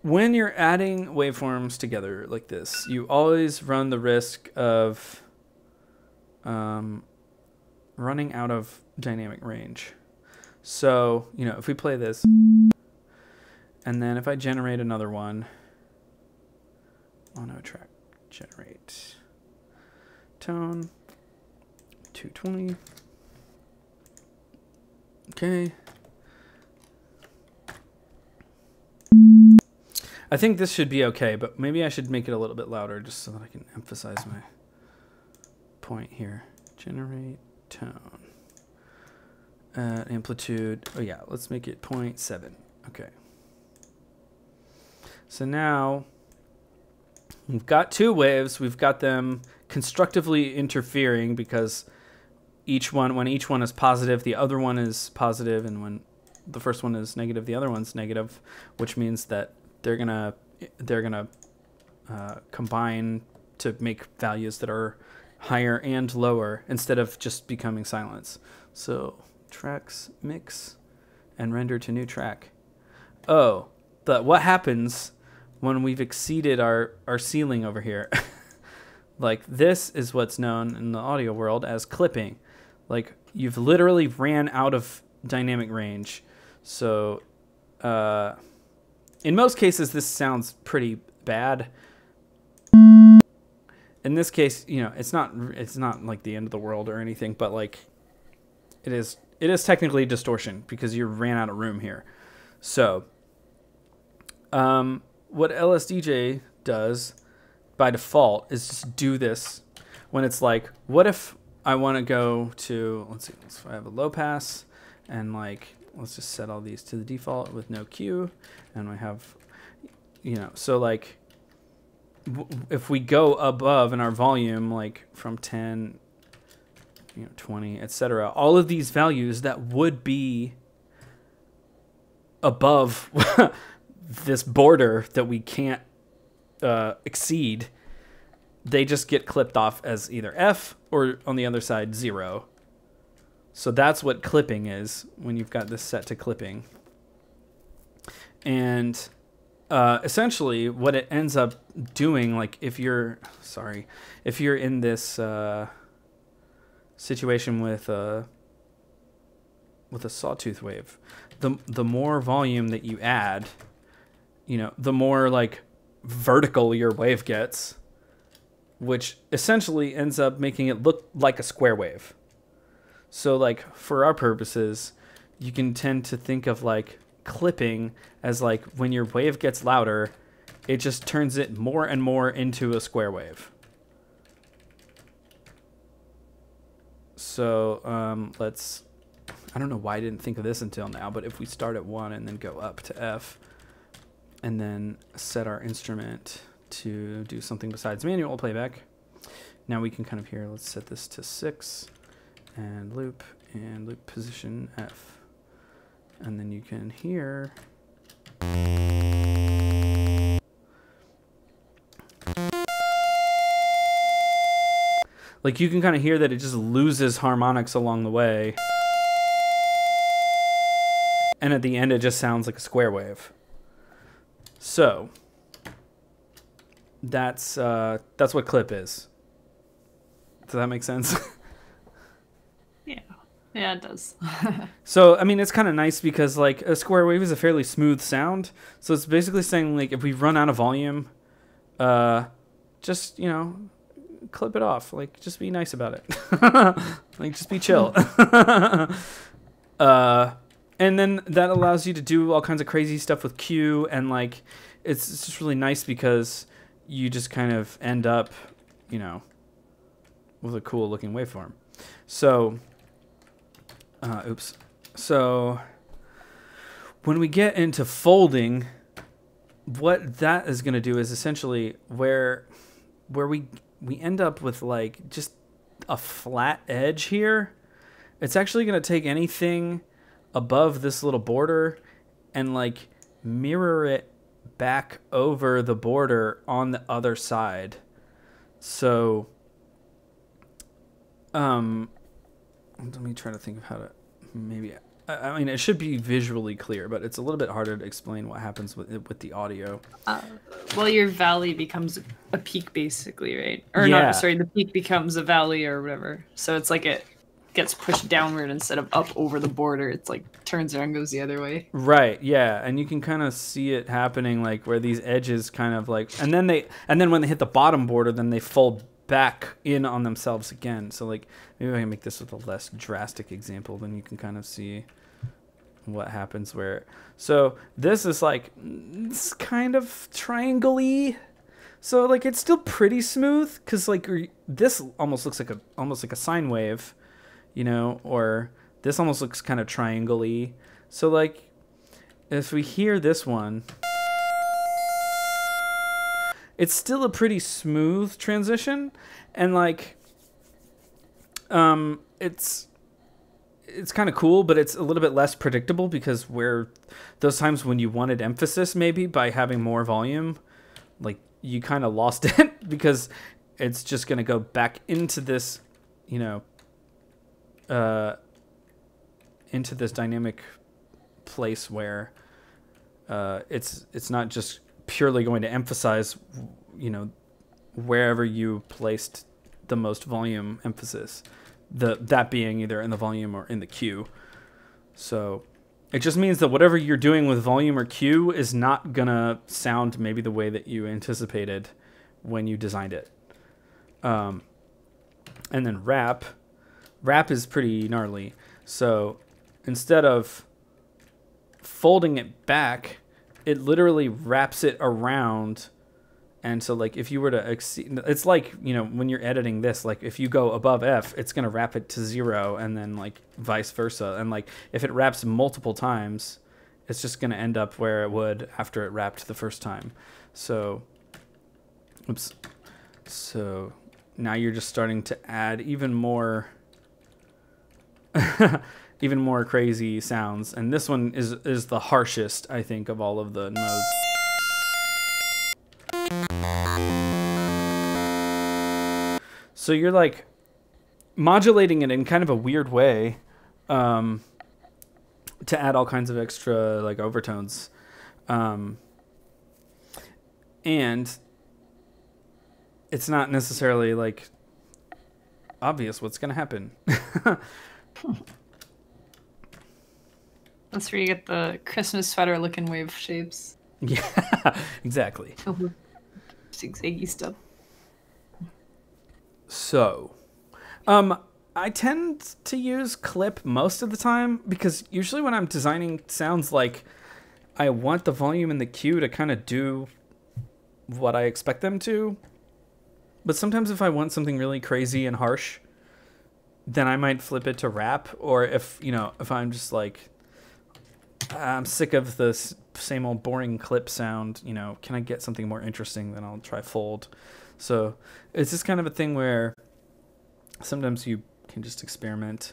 when you're adding waveforms together like this, you always run the risk of running out of dynamic range. So, you know, if we play this, and then if I generate another one, mono track, generate tone, 220. Okay. I think this should be okay, but maybe I should make it a little bit louder just so that I can emphasize my point here. Generate tone. Amplitude. Oh yeah, let's make it 0.7. Okay. So now we've got two waves. We've got them constructively interfering because when each one is positive, the other one is positive, and when the first one is negative, the other one's negative, which means that they're gonna combine to make values that are higher and lower instead of just becoming silence. So tracks mix and render to new track. Oh, but what happens when we've exceeded our ceiling over here? Like, this is what's known in the audio world as clipping. Like, you've literally ran out of dynamic range. So in most cases this sounds pretty bad. In this case, you know, it's not like the end of the world or anything, but like it is technically distortion because you ran out of room here. So what LSDj does by default is just do this when it's like, what if I want to go to, let's see, if I have a low pass and like, let's just set all these to the default with no Q, and we have, you know, so like if we go above in our volume, like from 10, you know, 20, etc., all of these values that would be above this border that we can't exceed, they just get clipped off as either F or on the other side 0. So that's what clipping is when you've got this set to clipping. And essentially what it ends up doing, like if you're in this situation with a sawtooth wave, the more volume that you add, you know, the more like vertical your wave gets, which essentially ends up making it look like a square wave. So like for our purposes, you can tend to think of like clipping as like when your wave gets louder, it just turns it more and more into a square wave. So I don't know why I didn't think of this until now, but if we start at 1 and then go up to F and then set our instrument to do something besides manual playback, now we can kind of hear, let's set this to 6 and loop position F. And then you can hear like you can kind of hear that it just loses harmonics along the way. And at the end it just sounds like a square wave. So that's what clip is. Does that make sense? Yeah, it does. So, I mean, it's kind of nice because, like, a square wave is a fairly smooth sound. So it's basically saying, like, if we run out of volume, just, you know, clip it off. Like, just be nice about it. Like, just be chill. And then that allows you to do all kinds of crazy stuff with Q. And, like, it's just really nice because you just kind of end up, you know, with a cool looking waveform. So... So when we get into folding, what that is going to do is essentially where we end up with like just a flat edge here. It's actually going to take anything above this little border and like mirror it back over the border on the other side. So let me try to think of how to maybe I mean, it should be visually clear, but it's a little bit harder to explain what happens with the audio. Well, your valley becomes a peak, basically, right? Or not, sorry, the peak becomes a valley or whatever. So it's like it gets pushed downward instead of up over the border. It's like turns around, goes the other way. Right, yeah. And you can kind of see it happening, like where these edges kind of like, and then when they hit the bottom border, then they fold back in on themselves again. So like, maybe I can make this with a less drastic example, then you can kind of see what happens where. So this is like, it's kind of triangle-y. So like, it's still pretty smooth, because like this almost looks like a sine wave, you know, or this almost looks kind of triangle-y. So like, if we hear this one, it's still a pretty smooth transition, and like, it's kind of cool, but it's a little bit less predictable, because where those times when you wanted emphasis maybe by having more volume, like you kind of lost it because it's just going to go back into this, you know, into this dynamic place where it's not just purely going to emphasize, you know, wherever you placed the most volume emphasis, that being either in the volume or in the Q. So it just means that whatever you're doing with volume or Q is not gonna sound maybe the way that you anticipated when you designed it. And then wrap is pretty gnarly. So instead of folding it back, it literally wraps it around. And so like, if you were to exceed, it's like, you know, when you're editing this, like if you go above F, it's going to wrap it to 0, and then like vice versa. And like, if it wraps multiple times, it's just going to end up where it would after it wrapped the first time. So, oops. So now you're just starting to add even more, even more crazy sounds. And this one is the harshest, I think, of all of the modes. So you're like modulating it in kind of a weird way, to add all kinds of extra like overtones. And it's not necessarily like obvious what's going to happen. That's where you get the Christmas sweater looking wave shapes. Yeah, exactly. Zigzaggy stuff. So, I tend to use clip most of the time, because usually when I'm designing sounds, like I want the volume and the Q to kind of do what I expect them to. But sometimes if I want something really crazy and harsh, then I might flip it to rap. Or if, you know, if I'm just like, I'm sick of this same old boring clip sound, you know, can I get something more interesting? Then I'll try fold. So it's just kind of a thing where sometimes you can just experiment.